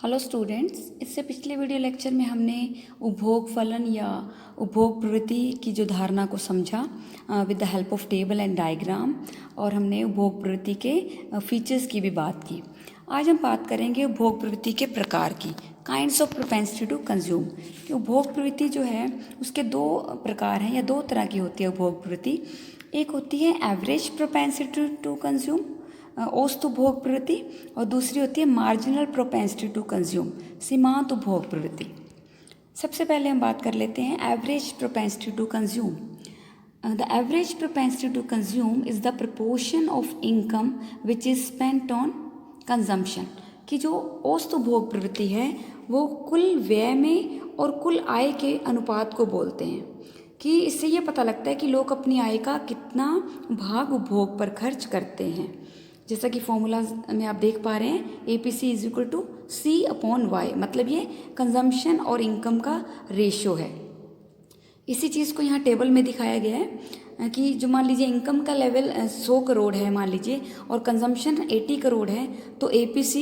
Hello students, इससे पिछले video lecture में हमने उपभोग फलन या उपभोग प्रवृत्ति की जो धारणा को समझा with the help of table and diagram, और हमने उपभोग प्रवृत्ति के फीचर्स की भी बात की। आज हम बात करेंगे उपभोग प्रवृत्ति के प्रकार की, kinds of propensity to consume. उपभोग प्रवृत्ति जो है उसके दो प्रकार हैं या दो तरह की होती है उपभोग प्रवृत्ति। एक होती है एवरेज प्रोपेंसिटी टू कंज्यूम, औसत उपभोग प्रवृत्ति, और दूसरी होती है मार्जिनल प्रोपेंसिटी टू कंज्यूम, सीमांत उपभोग प्रवृत्ति। सबसे पहले हम बात कर लेते हैं average propensity to consume. The average propensity to consume is the proportion of income which is spent on consumption. कि जो औसत उपभोग प्रवृत्ति है वो कुल व्यय में और कुल आय के अनुपात को बोलते हैं। कि इससे ये पता लगता है कि लोग अपनी आय का कितना भाग उपभोग पर खर्च करते हैं। जैसा कि फॉर्मूला में आप देख पा रहे हैं, APC is equal to C/Y, मतलब ये कंजम्पशन और इनकम का रेशियो है। इसी चीज़ को यहाँ टेबल में दिखाया गया है कि जो मान लीजिए इनकम का लेवल 100 करोड़ है मान लीजिए, और कंजम्पशन 80 करोड़ है, तो APC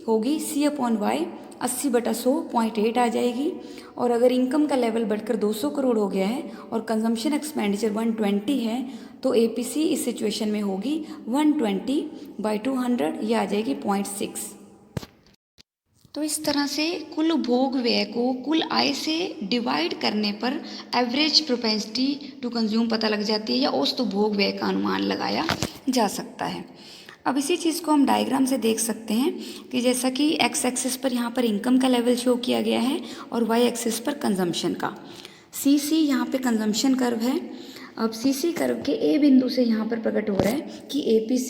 होगी C/Y 80/100 आ जाएगी। और अगर इनकम का लेवल बढ़कर 200 करोड़ हो गया है और कंजम्पशन एक्सपेंडिचर 120 है, तो APC इस सिचुएशन में होगी 120/200, यह आ जाएगी 0.6। तो इस तरह से कुल उपभोग व्यय को कुल आय से डिवाइड करने पर एवरेज प्रोपेंसिटी टू कंज्यूम पता लग जाती है, या औसत उपभोग व्यय का अनुमान लगाया जा सकता है। अब इसी चीज़ को हम डायग्राम से देख सकते हैं कि जैसा कि एक्स एक्सिस पर यहाँ पर इनकम का लेवल शो किया गया है और वाई एक्सिस पर कंजम्पशन का। CC यहाँ पे कंजम्पशन कर्व है। अब CC कर्व के A बिंदु से यहाँ पर प्रकट हो रहा है कि APC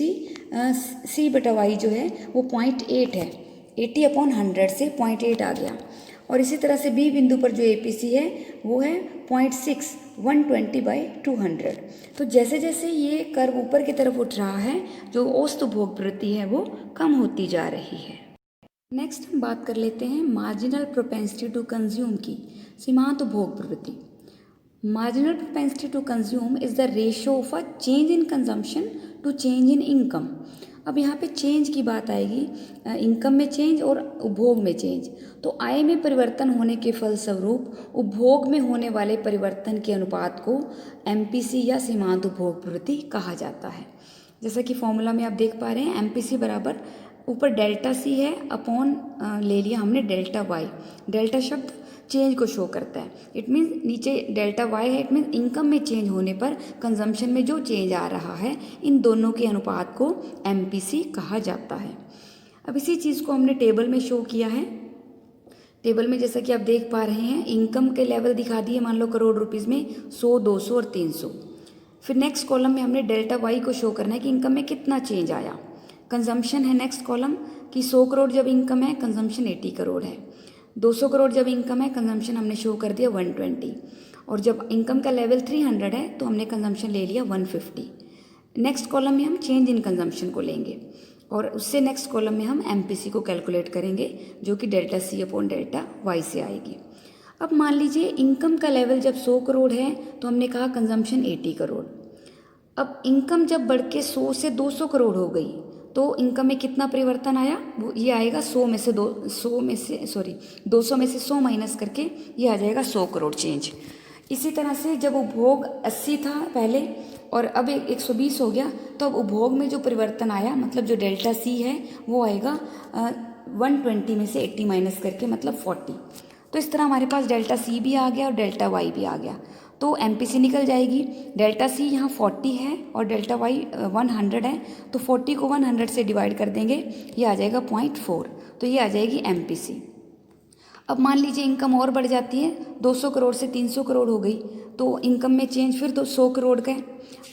C/Y जो है वो 0.8 है। 80/100 से 0.8 आ गया। और इसी तरह से B बिंदु पर जो APC है वो है 0.6, 120/200। तो जैसे जैसे ये कर्व ऊपर की तरफ उठ रहा है, जो औसत उपभोग प्रवृत्ति है वो कम होती जा रही है। नेक्स्ट हम बात कर लेते हैं मार्जिनल प्रोपेंसिटी टू कंज्यूम की, सीमांत उपभोग प्रवृत्ति। Marginal propensity to consume is the ratio of a change in consumption to change in income. अब यहाँ पे चेंज की बात आएगी, इनकम में चेंज और उपभोग में चेंज। तो आय में परिवर्तन होने के फलस्वरूप उपभोग में होने वाले परिवर्तन के अनुपात को MPC या सीमांत उपभोग प्रवृत्ति कहा जाता है। जैसा कि फॉर्मूला में आप देख पा रहे हैं, MPC बराबर ऊपर डेल्टा C है, अपॉन ले लिया हमने डेल्टा Y। डेल्टा शब्द चेंज को शो करता है, इट मीन्स नीचे डेल्टा Y है, इट मीन्स इनकम में चेंज होने पर कंजम्पशन में जो चेंज आ रहा है, इन दोनों के अनुपात को MPC कहा जाता है। अब इसी चीज़ को हमने टेबल में शो किया है। टेबल में जैसा कि आप देख पा रहे हैं, इनकम के लेवल दिखा दिए, मान लो करोड़ रुपीज़ में 100, 200 और 300। फिर नेक्स्ट कॉलम में हमने डेल्टा Y को शो करना है कि इनकम में कितना चेंज आया। कंजम्पशन है नेक्स्ट कॉलम कि 100 करोड़ जब इनकम है, कंजम्पशन 80 करोड़ है। 200 करोड़ जब इनकम है, कंजम्पशन हमने शो कर दिया 120। और जब इनकम का लेवल 300 है तो हमने कंजम्पशन ले लिया 150। नेक्स्ट कॉलम में हम चेंज इन कंजम्पशन को लेंगे, और उससे नेक्स्ट कॉलम में हम MPC को कैलकुलेट करेंगे, जो कि डेल्टा C/डेल्टा Y से आएगी। अब मान लीजिए इनकम का लेवल जब 100 करोड़ है तो हमने कहा कंजम्पशन 80 करोड़। अब इनकम जब बढ़ के 100 से 200 करोड़ हो गई तो इनकम में कितना परिवर्तन आया, वो ये आएगा 200 में से 100 माइनस करके ये आ जाएगा 100 करोड़ चेंज। इसी तरह से जब उपभोग 80 था पहले और अब 120 हो गया, तो अब उपभोग में जो परिवर्तन आया, मतलब जो डेल्टा C है वो आएगा 120 में से 80 माइनस करके, मतलब 40। तो इस तरह हमारे पास डेल्टा C भी आ गया और डेल्टा Y भी आ गया। तो MPC निकल जाएगी। डेल्टा C यहाँ 40 है और डेल्टा Y 100 है, तो 40 को 100 से डिवाइड कर देंगे, ये आ जाएगा 0.4, तो ये आ जाएगी MPC। अब मान लीजिए इनकम और बढ़ जाती है, 200 करोड़ से 300 करोड़ हो गई, तो इनकम में चेंज फिर 100 करोड़ का,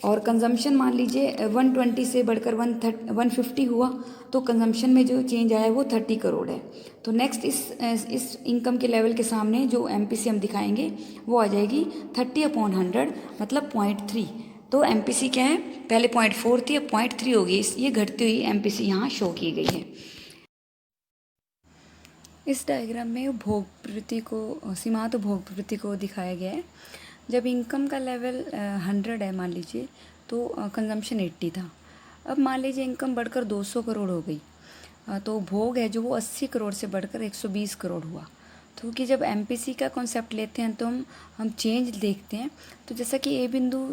और कंजम्पशन मान लीजिए 120 से बढ़कर 150 हुआ, तो कंजम्पशन में जो चेंज आया वो 30 करोड़ है। तो नेक्स्ट इस इनकम के लेवल के सामने जो MPC हम दिखाएंगे वो आ जाएगी 30/100, मतलब 0.3। तो MPC क्या है, पहले 0.4 थी, अब 0.3 होगी। ये घटती हुई MPC यहाँ शो की गई है। इस डायग्राम में उपभोग प्रवृत्ति को, सीमांत उपभोग प्रवृत्ति को दिखाया गया है। जब इनकम का लेवल 100 है मान लीजिए, तो कंजम्पशन 80 था। अब मान लीजिए इनकम बढ़कर 200 करोड़ हो गई, तो उपभोग है जो वो 80 करोड़ से बढ़कर 120 करोड़ हुआ। तो क्योंकि जब एमपीसी का कॉन्सेप्ट लेते हैं तो हम चेंज देखते हैं। तो जैसा कि ए बिंदु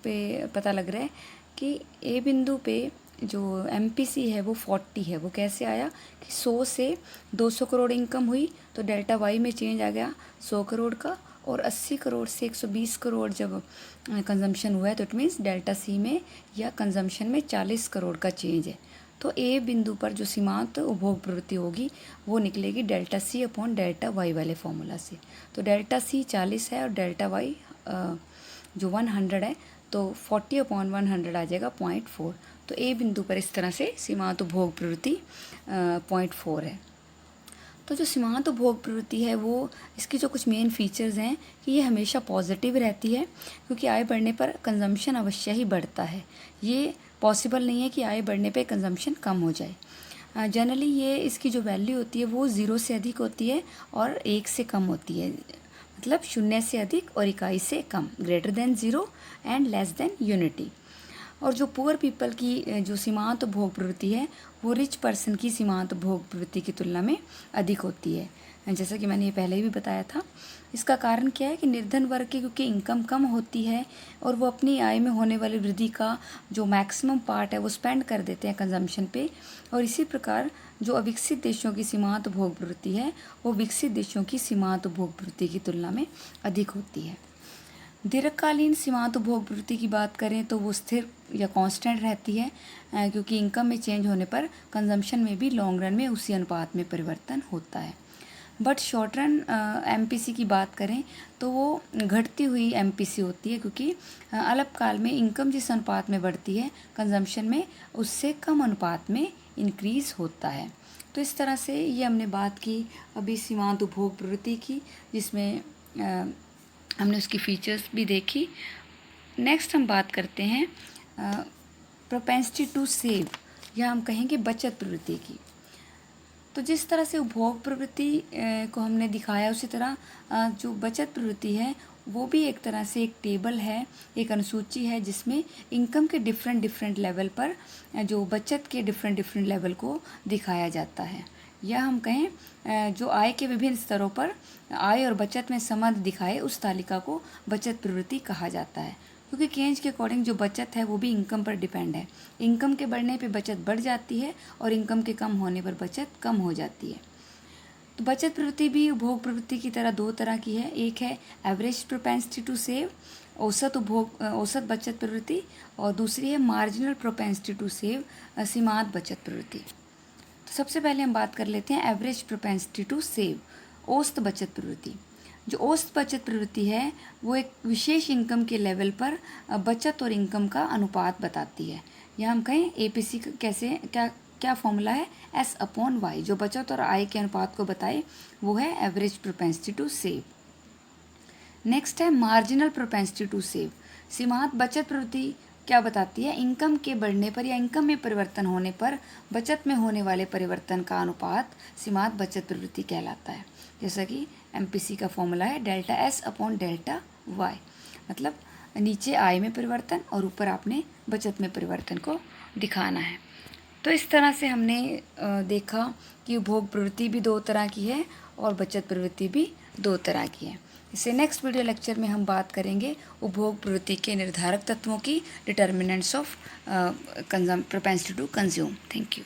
पे पता लग रहा है कि ए बिंदु पे जो एमपीसी है वो 40 है। वो कैसे आया कि 100 से 200 करोड़ इनकम हुई तो डेल्टा वाई में चेंज आ गया 100 करोड़ का, और 80 करोड़ से 120 करोड़ जब कंजम्पशन हुआ है तो इट मीन्स डेल्टा सी में या कंजम्पशन में 40 करोड़ का चेंज है। तो ए बिंदु पर जो सीमांत उपभोग प्रवृत्ति होगी वो निकलेगी delta C upon delta Y वाले फॉर्मूला से। तो डेल्टा सी 40 है और डेल्टा वाई जो 100 है, तो 40 अपॉन 100 आ जाएगा 0.4। तो ए बिंदु पर इस तरह से सीमांत उपभोग प्रवृत्ति 0.4 है। तो जो सीमांत उपभोग प्रवृत्ति है वो इसकी जो कुछ मेन फीचर्स हैं कि ये हमेशा पॉजिटिव रहती है, क्योंकि आय बढ़ने पर कंजम्पशन अवश्य ही बढ़ता है। ये पॉसिबल नहीं है कि आय बढ़ने पे कंजम्पशन कम हो जाए। जनरली ये इसकी जो वैल्यू होती है वो 0 से अधिक होती है और 1 से कम होती है, मतलब 0 से अधिक और इकाई से कम, greater than 0 and less than unity. और जो पुअर पीपल की जो सीमांत उपभोग प्रवृत्ति है वो रिच पर्सन की सीमांत उपभोग प्रवृत्ति की तुलना में अधिक होती है, जैसा कि मैंने ये पहले ही भी बताया था। इसका कारण क्या है कि निर्धन वर्ग की क्योंकि इनकम कम होती है और वो अपनी आय में होने वाली वृद्धि का जो मैक्सिमम पार्ट है वो स्पेंड कर देते हैं कंजम्पशन पे, और इसी प्रकार जो अविकसित देशों की सीमांत उपभोग प्रवृत्ति है वो विकसित देशों की सीमांत उपभोग प्रवृत्ति की तुलना में अधिक होती है। दीर्घकालीन सीमांत उपभोग प्रवृत्ति की बात करें तो वो स्थिर या कांस्टेंट रहती है, क्योंकि इनकम में चेंज होने पर कंजम्पशन में भी लॉन्ग रन में उसी अनुपात में परिवर्तन होता है। बट शॉर्ट रन एमपीसी की बात करें तो वो घटती हुई एमपीसी होती है, क्योंकि अल्पकाल में इनकम जिस अनुपात में बढ़ती है कंजम्पशन में उससे कम अनुपात में इंक्रीज़ होता है। तो इस तरह से ये हमने बात की अभी सीमांत उपभोग प्रवृत्ति की, जिसमें हमने उसकी फीचर्स भी देखी। नेक्स्ट हम बात करते हैं प्रोपेंसिटी टू सेव, या हम कहेंगे बचत प्रवृत्ति की। तो जिस तरह से उपभोग प्रवृत्ति को हमने दिखाया उसी तरह जो बचत प्रवृत्ति है वो भी एक तरह से एक टेबल है, एक अनुसूची है जिसमें इनकम के डिफरेंट लेवल पर जो बचत के डिफरेंट लेवल को दिखाया जाता है, या हम कहें जो आय के विभिन्न स्तरों पर आय और बचत में संबंध दिखाए उस तालिका को बचत प्रवृत्ति कहा जाता है। क्योंकि केंज के अकॉर्डिंग जो बचत है वो भी इनकम पर डिपेंड है। इनकम के बढ़ने पे बचत बढ़ जाती है और इनकम के कम होने पर बचत कम हो जाती है। तो बचत प्रवृत्ति भी उपभोग प्रवृत्ति की तरह दो तरह की है। एक है एवरेज प्रोपेंसिटी टू सेव, औसत बचत प्रवृत्ति, और दूसरी है मार्जिनल प्रोपेंसिटी टू सेव, सीमांत बचत प्रवृत्ति। तो सबसे पहले हम बात कर लेते हैं एवरेज प्रोपेंसिटी टू सेव, औसत बचत प्रवृत्ति। जो औसत बचत प्रवृत्ति है वो एक विशेष इनकम के लेवल पर बचत और इनकम का अनुपात बताती है, या हम कहें एपीसी कैसे क्या फॉर्मूला है, एस अपॉन वाई, जो बचत और आय के अनुपात को बताए वो है average propensity to save. Next है मार्जिनल प्रोपेंसिटी टू सेव। सीमांत बचत प्रवृत्ति क्या बताती है, इनकम के बढ़ने पर या इनकम में परिवर्तन होने पर बचत में होने वाले परिवर्तन का अनुपात सीमांत बचत प्रवृत्ति कहलाता है। जैसा कि एमपीसी का फॉर्मूला है delta S upon delta Y, मतलब नीचे आय में परिवर्तन और ऊपर आपने बचत में परिवर्तन को दिखाना है। तो इस तरह से हमने देखा कि उपभोग प्रवृत्ति भी दो तरह की है और बचत प्रवृत्ति भी दो तरह की है। इससे नेक्स्ट वीडियो लेक्चर में हम बात करेंगे उपभोग प्रवृत्ति के निर्धारक तत्वों की, determinants of propensity to consume. Thank you.